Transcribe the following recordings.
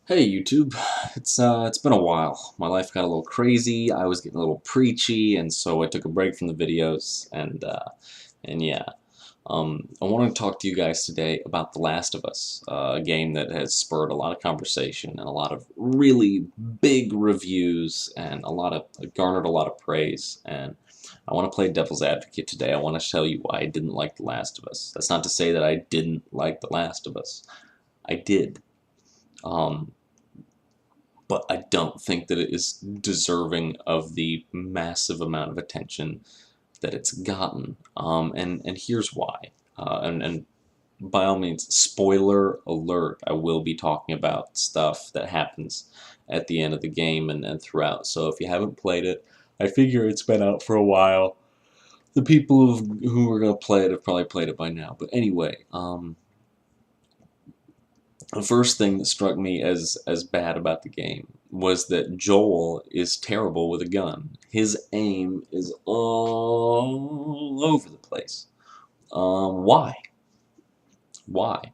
Hey YouTube, it's been a while. My life got a little crazy. I was getting a little preachy, and so I took a break from the videos. And yeah, I want to talk to you guys today about The Last of Us, a game that has spurred a lot of conversation and a lot of really big reviews and garnered a lot of praise. And I want to play devil's advocate today. I want to tell you why I didn't like The Last of Us. That's not to say that I didn't like The Last of Us. I did. Um, but I don't think that it is deserving of the massive amount of attention that it's gotten. And here's why. And by all means, spoiler alert, I will be talking about stuff that happens at the end of the game and throughout. So if you haven't played it, I figure it's been out for a while. The people who are going to play it have probably played it by now. But anyway, the first thing that struck me as bad about the game was that Joel is terrible with a gun. His aim is all over the place. Why? Why?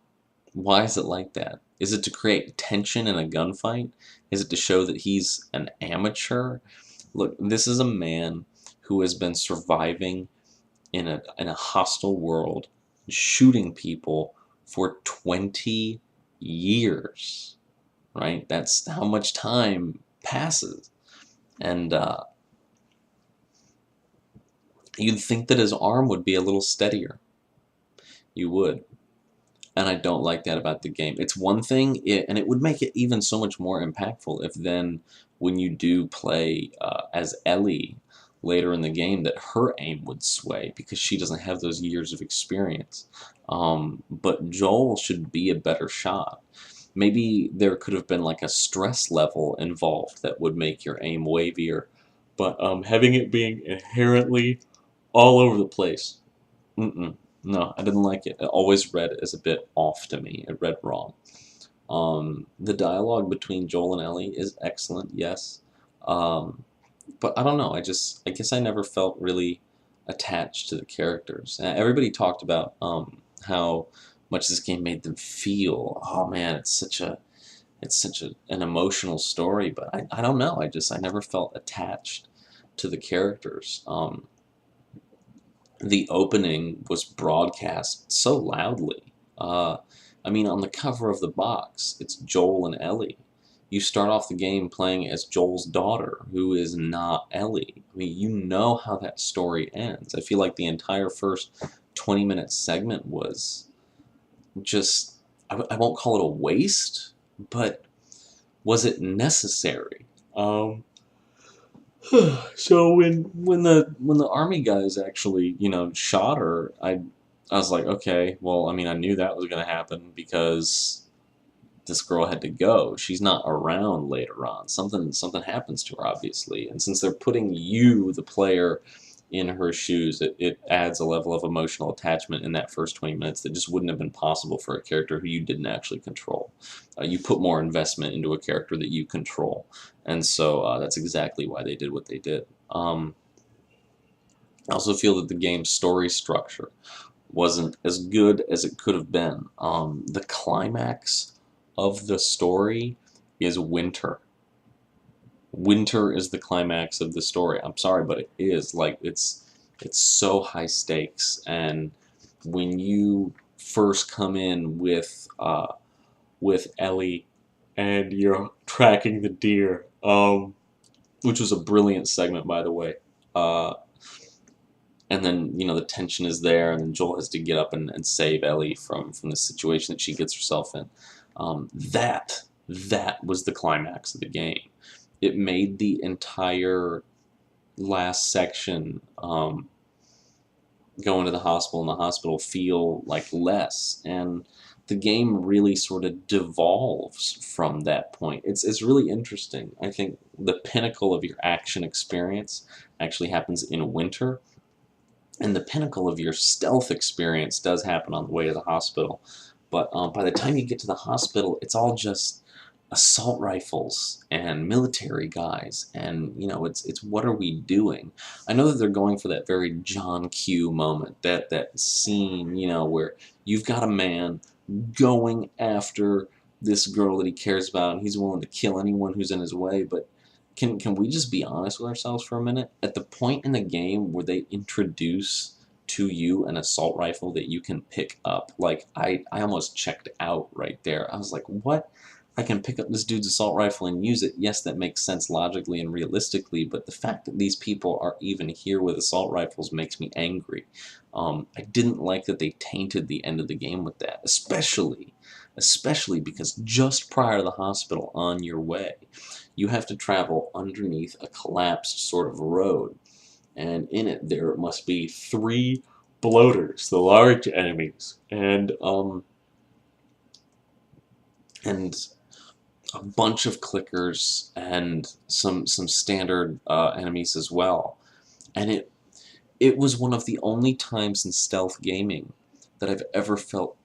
Why is it like that? Is it to create tension in a gunfight? Is it to show that he's an amateur? Look, this is a man who has been surviving in a hostile world, shooting people for 20 years, right? That's how much time passes. And you'd think that his arm would be a little steadier. You would. And I don't like that about the game. It's one thing, and it would make it even so much more impactful if then, when you do play as Ellie later in the game, that her aim would sway because she doesn't have those years of experience. But Joel should be a better shot. Maybe there could have been like a stress level involved that would make your aim wavier, but having it being inherently all over the place, mm-mm. No, I didn't like it. It always read as a bit off to me. It read wrong. The dialogue between Joel and Ellie is excellent, yes. But I don't know. I guess I never felt really attached to the characters. Everybody talked about how much this game made them feel. Oh man, an emotional story. But I don't know. I never felt attached to the characters. The opening was broadcast so loudly. I mean, on the cover of the box, it's Joel and Ellie. You start off the game playing as Joel's daughter, who is not Ellie. I mean, you know how that story ends. I feel like the entire first 20-minute segment was just, I won't call it a waste, but was it necessary? So when the army guys actually, shot her, I was like, okay, well, I mean, I knew that was going to happen because this girl had to go. She's not around later on. Something happens to her, obviously. And since they're putting you, the player, in her shoes, it adds a level of emotional attachment in that first 20 minutes that just wouldn't have been possible for a character who you didn't actually control. You put more investment into a character that you control. And so that's exactly why they did what they did. I also feel that the game's story structure wasn't as good as it could have been. The climax of the story is winter. Winter is the climax of the story. I'm sorry, but it is. Like, it's so high stakes, and when you first come in with Ellie and you're tracking the deer, which was a brilliant segment, by the way. And then, the tension is there, and then Joel has to get up and save Ellie from the situation that she gets herself in. That was the climax of the game. It made the entire last section, going to the hospital and the hospital, feel like less, and the game really sort of devolves from that point. It's really interesting. I think the pinnacle of your action experience actually happens in winter, and the pinnacle of your stealth experience does happen on the way to the hospital. But by the time you get to the hospital, it's all just assault rifles and military guys, and it's what are we doing? I know that they're going for that very John Q moment, that scene, where you've got a man going after this girl that he cares about, and he's willing to kill anyone who's in his way. But can we just be honest with ourselves for a minute? At the point in the game where they introduce to you an assault rifle that you can pick up, like I almost checked out right there. I was like, what? I can pick up this dude's assault rifle and use it. Yes, that makes sense logically and realistically, but the fact that these people are even here with assault rifles makes me angry. I didn't like that they tainted the end of the game with that, especially because just prior to the hospital on your way, you have to travel underneath a collapsed sort of road, and in it there must be three bloaters, the large enemies, and a bunch of clickers and some standard enemies as well. And it was one of the only times in stealth gaming that I've ever felt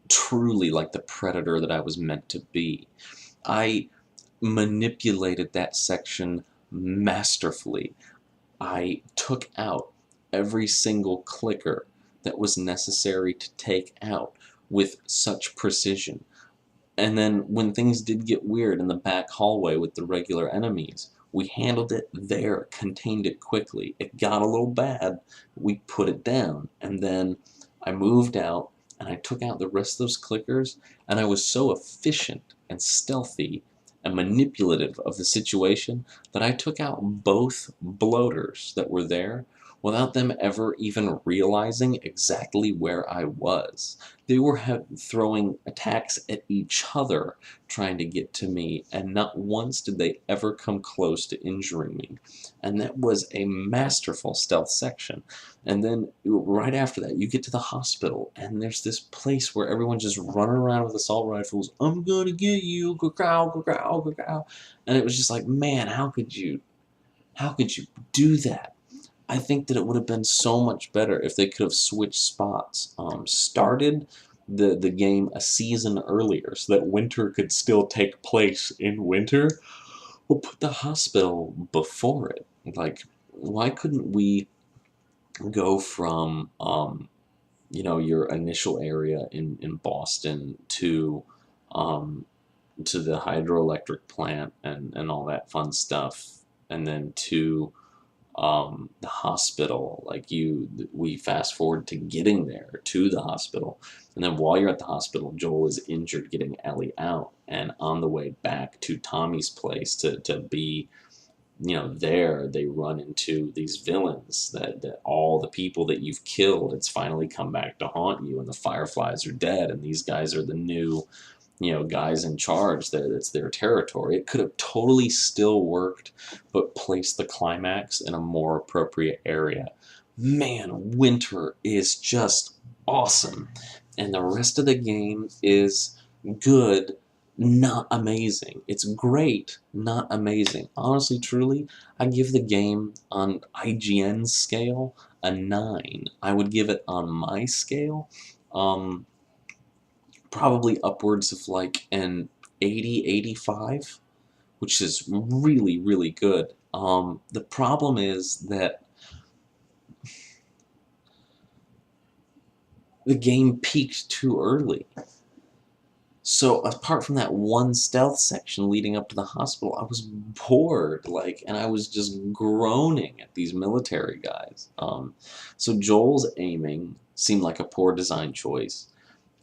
truly like the predator that I was meant to be. I manipulated that section masterfully. I took out every single clicker that was necessary to take out with such precision. And then when things did get weird in the back hallway with the regular enemies, we handled it there, contained it quickly. It got a little bad, we put it down, and then I moved out and I took out the rest of those clickers, and I was so efficient and stealthy and manipulative of the situation that I took out both bloaters that were there without them ever even realizing exactly where I was. They were throwing attacks at each other trying to get to me, and not once did they ever come close to injuring me. And that was a masterful stealth section. And then right after that, you get to the hospital, and there's this place where everyone's just running around with assault rifles. I'm gonna get you, ka-cow, ka-cow, ka-cow. And it was just like, man, how could you do that? I think that it would have been so much better if they could have switched spots, started the game a season earlier so that winter could still take place in winter, or put the hospital before it. Like, why couldn't we go from your initial area in Boston um, to the hydroelectric plant and all that fun stuff, and then to the hospital, like we fast forward to getting there to the hospital, and then while you're at the hospital, Joel is injured getting Ellie out, and on the way back to Tommy's place to be, there they run into these villains that all the people that you've killed, it's finally come back to haunt you, and the Fireflies are dead, and these guys are the new guys in charge. That's their territory. It could have totally still worked, but placed the climax in a more appropriate area. Man, winter is just awesome. And the rest of the game is good, not amazing. It's great, not amazing. Honestly, truly, I give the game on IGN's scale a 9. I would give it on my scale, probably upwards of like an 80, 85, which is really, really good. The problem is that the game peaked too early. So apart from that one stealth section leading up to the hospital, I was bored, and I was just groaning at these military guys. So Joel's aiming seemed like a poor design choice.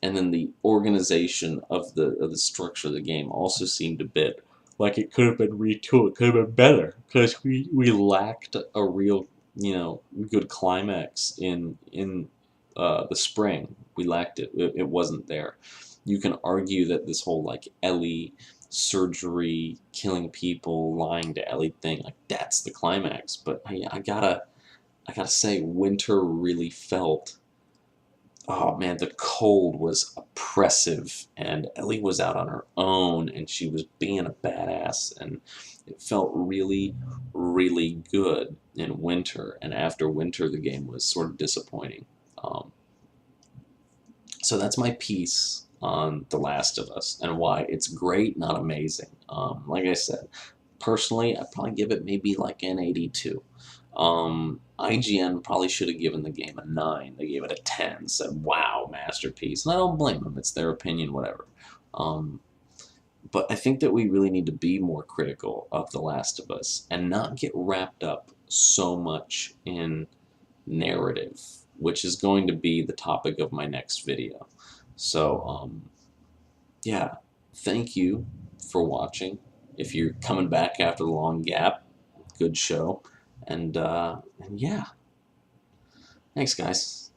And then the organization of the structure of the game also seemed a bit like it could have been retooled. It could have been better because we lacked a real good climax in the spring. We lacked it. It wasn't there. You can argue that this whole Ellie surgery, killing people, lying to Ellie thing, that's the climax. But I gotta say, winter really felt. Oh man, the cold was oppressive, and Ellie was out on her own, and she was being a badass, and it felt really, really good in winter. And after winter, the game was sort of disappointing. Um, so that's my piece on The Last of Us and why it's great, not amazing. Like I said, personally, I'd probably give it maybe like an 82. IGN probably should have given the game a 9. They gave it a 10, said, wow, masterpiece. And I don't blame them. It's their opinion, whatever. Um, But I think that we really need to be more critical of The Last of Us and not get wrapped up so much in narrative, which is going to be the topic of my next video. So, yeah, thank you for watching. If you're coming back after the long gap, good show. And yeah, thanks, guys.